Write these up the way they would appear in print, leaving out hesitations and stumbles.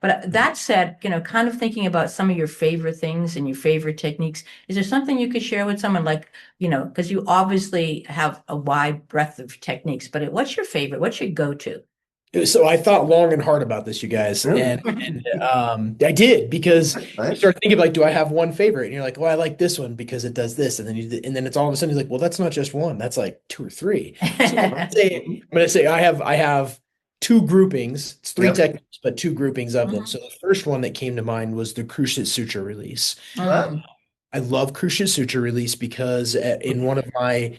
But that said, kind of thinking about some of your favorite things and your favorite techniques, is there something you could share with someone like, because you obviously have a wide breadth of techniques, but what's your favorite? What's your go-to? So I thought long and hard about this, you guys, Really? and I did because you Nice. start thinking like, do I have one favorite? And you're like, well, I like this one because it does this, and then it's all of a sudden you're like, well, that's not just one, that's like two or three. So I'm gonna say I have two groupings. It's three Yep. techniques, but two groupings of them. Mhm. So the first one that came to mind was the cruciate suture release. Well, I love cruciate suture release because in one of my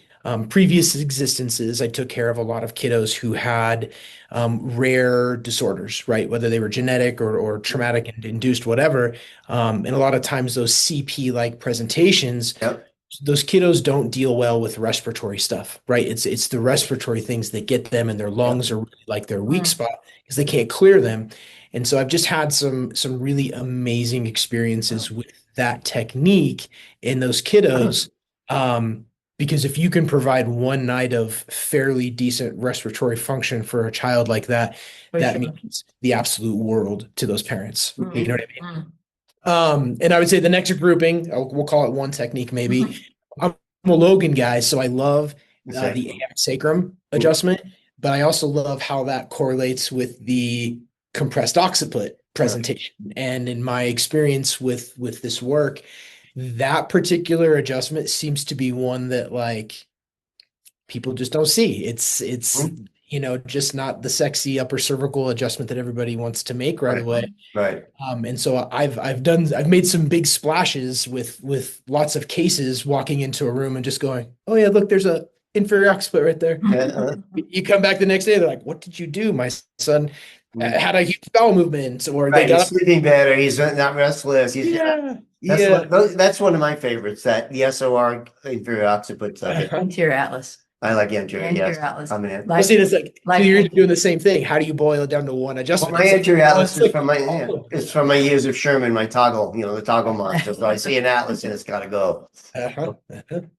previous existences, I took care of a lot of kiddos who had rare disorders, right? Whether they were genetic or traumatic and induced, whatever. And a lot of times, those CP-like presentations, yep. those kiddos don't deal well with respiratory stuff, right? It's the respiratory things that get them, and their Yep. lungs are really like their weak Mm. spot because they can't clear them. And so I've just had some really amazing experiences with that technique in those kiddos. Um, because if you can provide one night of fairly decent respiratory function for a child like that, For that sure. means the absolute world to those parents. You know Mm, what I mean? mm. And I would say the next grouping, we'll call it one technique maybe. I'm a Logan guy, so I love Okay. the AF sacrum adjustment, but I also love how that correlates with the compressed occiput presentation. And in my experience with this work, that particular adjustment seems to be one that like people just don't see. It's Mhm. just not the sexy upper cervical adjustment that everybody wants to make right Right. away. Right. And so I've made some big splashes with lots of cases walking into a room and just going, oh yeah, look, there's a inferior occiput right there. You come back the next day, they're like, what did you do? My son had a huge bowel movement, or they Right. He's got up. sleeping better. He's not restless. Yeah, That's yeah. that's one of my favorites. That the SOR inferior occiput. Anterior atlas. I like anterior. Anterior Yes, atlas. I'm in. Well, see, Like, it's like so like, you're doing the same thing. How do you boil it down to one Well, adjustment? my It's like, anterior well, atlas it's is like from my all of it's from my years of Sherman, my toggle, the toggle monster. So I see an atlas and it's got to go. them.